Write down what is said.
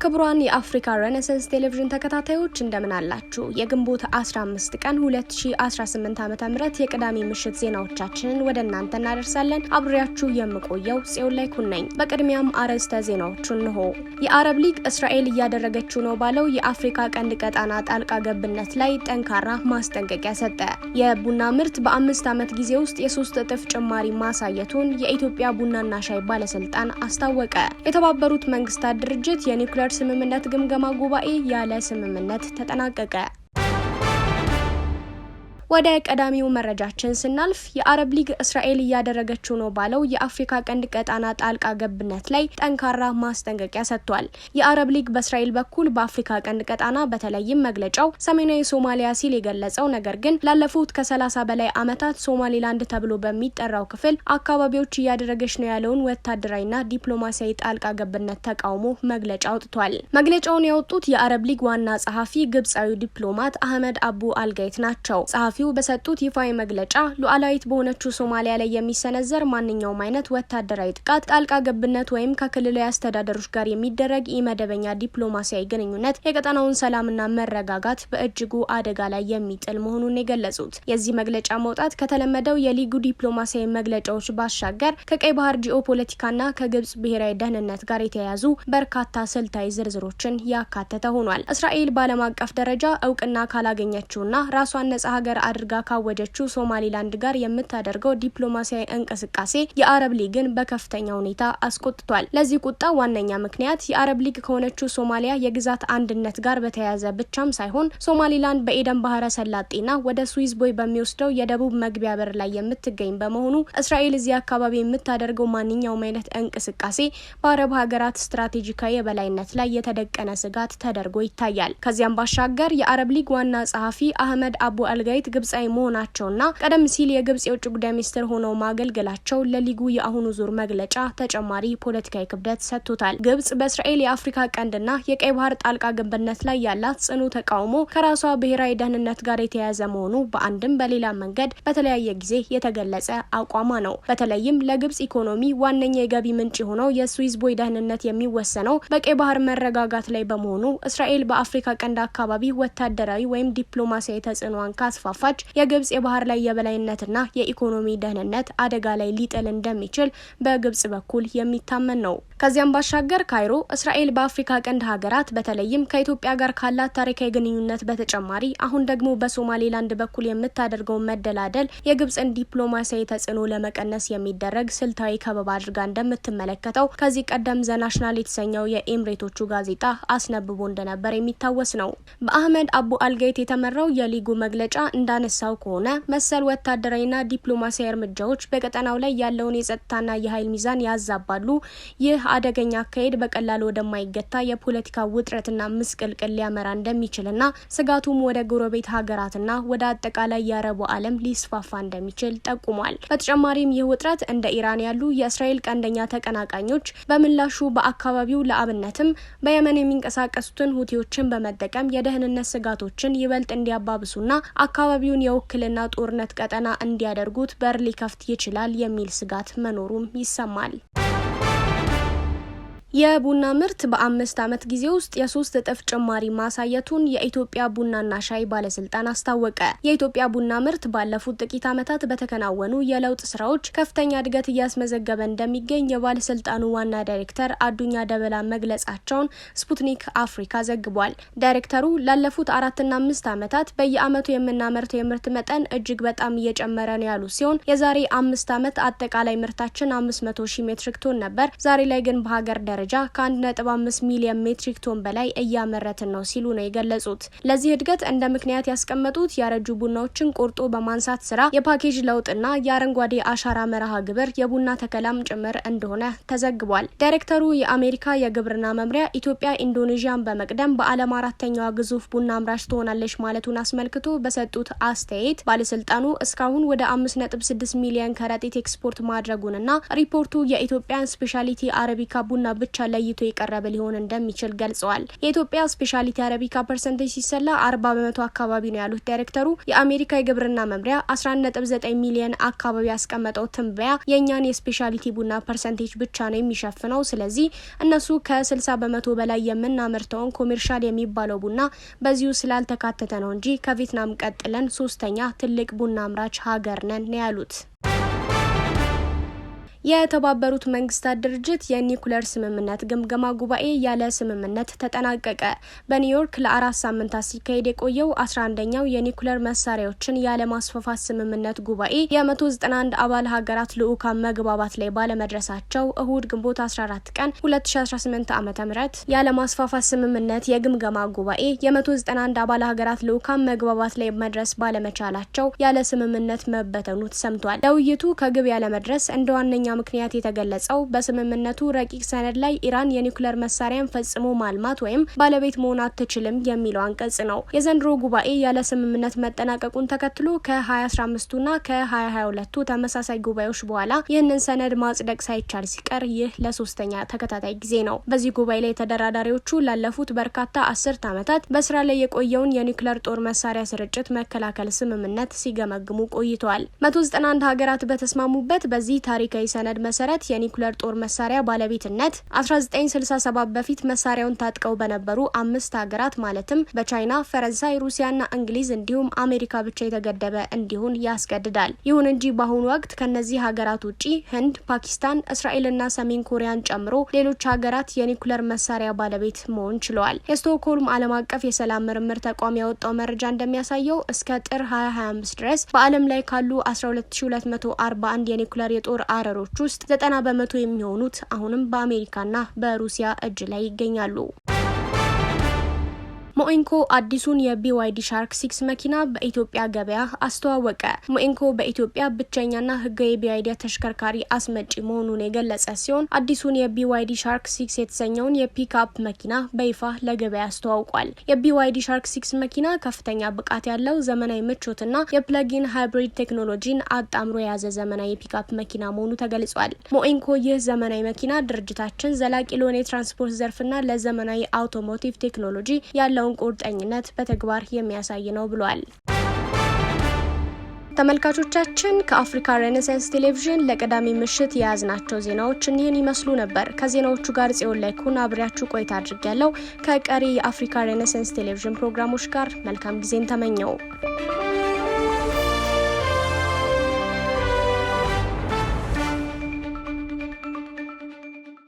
ክቡራን የአፍሪካ ሬኔሳንስ ቴሌቪዥን ተከታታዮች እንደምን አላችሁ? የግንቦት 15 ቀን 2018 ዓ.ም የቅዳሜ ምሽት ዜናዎቻችንን ወደ እናንተ እናደርሳለን። አብሬያችሁ የምቆየው ጽዮን ላይ ኩነኝ። በቅድሚያም አርዕስተ ዜናዎቹን እንሆ። የአረብ ሊግ እስራኤል እያደረገችው ነው ባለው የአፍሪካ ቀንድ ቀጣና ጣልቃ ገብነት ላይ ጠንካራ ማስጠንቀቂያ ሰጠ። የቡና ምርት በ5 ዓመት ጊዜ ውስጥ የ3 እጥፍ ጭማሪ ማሳየቱን የኢትዮጵያ ቡናና ሻይ ባለስልጣን አስታወቀ። የተባበሩት መንግስታት ድርጅት የኒውክሌር ስምምነት ግምገማ ጉባኤ ያለ ስምምነት ተጠናቀቀ። ወደ ቀዳሚው መረጃችን ስናልፍ የአረብ ሊግ እስራኤል እያደረገችው ነው ባለው የአፍሪካ ቀንድ ቀጣና ጣልቃ ገብነት ላይ ጠንካራ ማስጠንቀቂያ ሰጥቷል። የአረብ ሊግ በእስራኤል በኩል በአፍሪካ ቀንድ ቀጣና በተለይም መግለጫው ሰሜናዊ ሶማሊያ ሲል የገለጸው ነገር ግን ላለፉት ከ30 በላይ ዓመታት ሶማሊላንድ ተብሎ በሚጠራው ክፍል አካባቢዎች እያደረገች ነው ያለውን ወታደራዊና ዲፕሎማሲያዊ ጣልቃ ገብነት ተቃውሞ መግለጫ አውጥቷል። መግለጫውን ያወጡት የአረብ ሊግ ዋና ጸሐፊ ግብጻዊ ዲፕሎማት አህመድ አቡ አልጋይት ናቸው። በሰጡት ይፋዊ መግለጫ ሉዓላዊት በሆነችው ሶማሊያ ላይ የሚሰነዘር ማንኛውም አይነት ወታደራዊ ጥቃት፣ ጣልቃ ገብነት ወይም ከክልላዊ አስተዳደሮች ጋር የሚደረግ ኢመደበኛ ዲፕሎማሲያዊ ግንኙነት የቀጠናውን ሰላምና መረጋጋት በእጅጉ አደጋ ላይ የሚጥል መሆኑን የገለጹት የዚህ መግለጫ መውጣት ከተለመደው የሊጉ ዲፕሎማሲያዊ መግለጫዎች ባሻገር ከቀይ ባህር ጂኦፖለቲካና ከግብጽ ብሔራዊ ደህንነት ጋር የተያያዙ በርካታ ስልታዊ ዝርዝሮችን ያካተተ ሆኗል። እስራኤል በዓለም አቀፍ ደረጃ እውቅና ካላገኘችውና ራሷን ነጻ ሀገር አድርጋ ካወጀችው ሶማሊላንድ ጋር የምታደርገው ዲፕሎማሲያዊ እንቅስቃሴ የአረብ ሊግን በከፍተኛ ሁኔታ አስቆጥቷል። ለዚህ ቁጣ ዋነኛ ምክንያት የአረብ ሊግ ከሆነችው ሶማሊያ የግዛት አንድነት ጋር በተያያዘ ብቻም ሳይሆን ሶማሊላንድ በኤደን ባህረ ሰላጤና ወደ ስዊዝ ቦይ በሚወስደው የደቡብ መግቢያ በር ላይ የምትገኝ በመሆኑ እስራኤል እዚህ አካባቢ የምታደርገው ማንኛውም አይነት እንቅስቃሴ በአረብ ሀገራት ስትራቴጂካዊ የበላይነት ላይ የተደቀነ ስጋት ተደርጎ ይታያል። ከዚያም ባሻገር የአረብ ሊግ ዋና ጸሐፊ አህመድ አቡ አልጋይት ግብጻዊ መሆናቸውና ቀደም ሲል የግብጽ የውጭ ጉዳይ ሚኒስትር ሆነው ማገልገላቸው ለሊጉ የአሁኑ ዙር መግለጫ ተጨማሪ ፖለቲካዊ ክብደት ሰጥቶታል። ግብጽ በእስራኤል የአፍሪካ ቀንድና የቀይ ባህር ጣልቃ ገብነት ላይ ያላት ጽኑ ተቃውሞ ከራሷ ብሔራዊ ደህንነት ጋር የተያያዘ መሆኑ በአንድም በሌላ መንገድ በተለያየ ጊዜ የተገለጸ አቋሟ ነው። በተለይም ለግብጽ ኢኮኖሚ ዋነኛ የገቢ ምንጭ ሆነው የስዊዝ ቦይ ደህንነት የሚወሰነው በቀይ ባህር መረጋጋት ላይ በመሆኑ እስራኤል በአፍሪካ ቀንድ አካባቢ ወታደራዊ ወይም ዲፕሎማሲያዊ ተጽዕኖን ካስፋፋች የግብጽ የባህር ላይ የበላይነትና የኢኮኖሚ ደህንነት አደጋ ላይ ሊጥል እንደሚችል በግብጽ በኩል የሚታመን ነው። ከዚያም ባሻገር ካይሮ እስራኤል በአፍሪካ ቀንድ ሀገራት በተለይም ከኢትዮጵያ ጋር ካላት ታሪካዊ ግንኙነት በተጨማሪ አሁን ደግሞ በሶማሊላንድ በኩል የምታደርገው መደላደል የግብጽን ዲፕሎማሲያዊ ተጽዕኖ ለመቀነስ የሚደረግ ስልታዊ ከበባ አድርጋ እንደምትመለከተው ከዚህ ቀደም ዘናሽናል የተሰኘው የኤምሬቶቹ ጋዜጣ አስነብቦ እንደነበር የሚታወስ ነው። በአህመድ አቡ አልጋይት የተመራው የሊጉ መግለጫ እንዳነሳው ከሆነ መሰል ወታደራዊና ዲፕሎማሲያዊ እርምጃዎች በቀጠናው ላይ ያለውን የጸጥታና የኃይል ሚዛን ያዛባሉ። ይህ አደገኛ አካሄድ በቀላሉ ወደማይገታ የፖለቲካ ውጥረትና ምስቅልቅል ሊያመራ እንደሚችልና ስጋቱም ወደ ጎረቤት ሀገራትና ወደ አጠቃላይ የአረቡ ዓለም ሊስፋፋ እንደሚችል ጠቁሟል። በተጨማሪም ይህ ውጥረት እንደ ኢራን ያሉ የእስራኤል ቀንደኛ ተቀናቃኞች በምላሹ በአካባቢው ለአብነትም በየመን የሚንቀሳቀሱትን ሁቲዎችን በመጠቀም የደህንነት ስጋቶችን ይበልጥ እንዲያባብሱና አካባቢውን የውክልና ጦርነት ቀጠና እንዲያደርጉት በር ሊከፍት ይችላል የሚል ስጋት መኖሩም ይሰማል። የቡና ምርት በ5 ዓመት ጊዜ ውስጥ የ3 እጥፍ ጭማሪ ማሳየቱን የኢትዮጵያ ቡናና ሻይ ባለስልጣን አስታወቀ። የኢትዮጵያ ቡና ምርት ባለፉት ጥቂት ዓመታት በተከናወኑ የለውጥ ስራዎች ከፍተኛ እድገት እያስመዘገበ እንደሚገኝ የባለስልጣኑ ዋና ዳይሬክተር አዱኛ ደበላ መግለጻቸውን ስፑትኒክ አፍሪካ ዘግቧል። ዳይሬክተሩ ላለፉት 4 እና 5 ዓመታት በየዓመቱ የምናመርተው የምርት መጠን እጅግ በጣም እየጨመረ ነው ያሉ ሲሆን የዛሬ 5 ዓመት አጠቃላይ ምርታችን 500,000 ሜትሪክ ቶን ነበር። ዛሬ ላይ ግን በሀገር ደረጃ ከ1.5 ሚሊዮን ሜትሪክ ቶን በላይ እያመረትን ነው ሲሉ ነው የገለጹት። ለዚህ እድገት እንደ ምክንያት ያስቀመጡት ያረጁ ቡናዎችን ቆርጦ በማንሳት ስራ፣ የፓኬጅ ለውጥና የአረንጓዴ አሻራ መርሃ ግብር የቡና ተከላም ጭምር እንደሆነ ተዘግቧል። ዳይሬክተሩ የአሜሪካ የግብርና መምሪያ ኢትዮጵያ ኢንዶኔዥያን በመቅደም በዓለም 4ኛዋ ግዙፍ ቡና አምራች ትሆናለች ማለቱን አስመልክቶ በሰጡት አስተያየት ባለስልጣኑ እስካሁን ወደ 5.6 ሚሊዮን ከረጢት ኤክስፖርት ማድረጉንና ሪፖርቱ የኢትዮጵያን ስፔሻሊቲ አረቢካ ቡና ብቻ ብቻ ለይቶ የቀረበ ሊሆን እንደሚችል ገልጸዋል። የኢትዮጵያ ስፔሻሊቲ አረቢካ ፐርሰንቴጅ ሲሰላ 40% አካባቢ ነው ያሉት ዳይሬክተሩ የአሜሪካ የግብርና መምሪያ 11.9 ሚሊዮን አካባቢ ያስቀመጠው ትንበያ የኛን የስፔሻሊቲ ቡና ፐርሰንቴጅ ብቻ ነው የሚሸፍነው። ስለዚህ እነሱ ከ60% በላይ የምናመርተውን ኮሜርሻል የሚባለው ቡና በዚሁ ስላልተካተተ ነው እንጂ ከቪየትናም ቀጥለን 3ኛ ትልቅ ቡና አምራች ሀገር ነን ያሉት። የተባበሩት መንግስታት ድርጅት የኒኩሌር ስምምነት ግምገማ ጉባኤ ያለ ስምምነት ተጠናቀቀ። በኒውዮርክ ለ4 ሳምንታት ሲካሄድ የቆየው 11ኛው የኒኩሌር መሳሪያዎችን ያለ ማስፋፋት ስምምነት ጉባኤ የ191 አባል ሀገራት ልዑካን መግባባት ላይ ባለመድረሳቸው እሁድ ግንቦት 14 ቀን 2018 ዓ.ም ያለ ማስፋፋት ስምምነት የግምገማ ጉባኤ የ191 አባል ሀገራት ልዑካን መግባባት ላይ መድረስ ባለመቻላቸው ያለ ስምምነት መበተኑ ተሰምቷል። ለውይይቱ ከግብ ያለ መድረስ እንደ ዋነኛ ምክንያት የተገለጸው በስምምነቱ ረቂቅ ሰነድ ላይ ኢራን የኒኩሌር መሳሪያን ፈጽሞ ማልማት ወይም ባለቤት መሆን አትችልም የሚለው አንቀጽ ነው። የዘንድሮ ጉባኤ ያለ ስምምነት መጠናቀቁን ተከትሎ ከ2015ና ከ2022 ተመሳሳይ ጉባኤዎች በኋላ ይህንን ሰነድ ማጽደቅ ሳይቻል ሲቀር ይህ ለ3ኛ ተከታታይ ጊዜ ነው። በዚህ ጉባኤ ላይ ተደራዳሪዎቹ ላለፉት በርካታ 10 ዓመታት በስራ ላይ የቆየውን የኒኩሌር ጦር መሳሪያ ስርጭት መከላከል ስምምነት ሲገመግሙ ቆይተዋል። 191 ሀገራት በተስማሙበት በዚህ ታሪካዊ ሰነድ መሰረት የኒኩሌር ጦር መሳሪያ ባለቤትነት 1967 በፊት መሳሪያውን ታጥቀው በነበሩ 5 ሀገራት ማለትም በቻይና፣ ፈረንሳይ፣ ሩሲያና እንግሊዝ እንዲሁም አሜሪካ ብቻ የተገደበ እንዲሆን ያስገድዳል። ይሁን እንጂ በአሁኑ ወቅት ከነዚህ ሀገራት ውጪ ህንድ፣ ፓኪስታን፣ እስራኤልና ሰሜን ኮሪያን ጨምሮ ሌሎች ሀገራት የኒኩሌር መሳሪያ ባለቤት መሆን ችለዋል። የስቶክሆልም ዓለም አቀፍ የሰላም ምርምር ተቋም ያወጣው መረጃ እንደሚያሳየው እስከ ጥር 2025 ድረስ በዓለም ላይ ካሉ 12241 የኒኩሌር የጦር አረሮች ውስጥ 90% የሚሆኑት አሁንም በአሜሪካና በሩሲያ እጅ ላይ ይገኛሉ። ሞኢንኮ አዲሱን የቢዋይዲ ሻርክ 6 መኪና በኢትዮጵያ ገበያ አስተዋወቀ። ሞኢንኮ በኢትዮጵያ ብቸኛና ህጋዊ የቢዋይዲ ተሽከርካሪ አስመጪ መሆኑን የገለጸ ሲሆን አዲሱን የቢዋይዲ ሻርክ 6 የተሰኘውን የፒክአፕ መኪና በይፋ ለገበያ አስተዋውቋል። የቢዋይዲ ሻርክ 6 መኪና ከፍተኛ ብቃት ያለው ዘመናዊ ምቾትና የፕለጊን ሃይብሪድ ቴክኖሎጂን አጣምሮ የያዘ ዘመናዊ የፒክአፕ መኪና መሆኑ ተገልጿል። ሞኢንኮ ይህ ዘመናዊ መኪና ድርጅታችን ዘላቂ ለሆነ የትራንስፖርት ዘርፍና ለዘመናዊ አውቶሞቲቭ ቴክኖሎጂ ያለው ቁርጠኝነት በተግባር የሚያሳይ ነው ብሏል። ተመልካቾቻችን ከአፍሪካ ሬኔሳንስ ቴሌቪዥን ለቀዳሚ ምሽት የያዝናቸው ዜናዎች እኒህን ይመስሉ ነበር። ከዜናዎቹ ጋር ጽዮን ላይኩን አብሬያችሁ ቆይታ አድርጌያለሁ። ከቀሪ የአፍሪካ ሬኔሳንስ ቴሌቪዥን ፕሮግራሞች ጋር መልካም ጊዜን ተመኘው።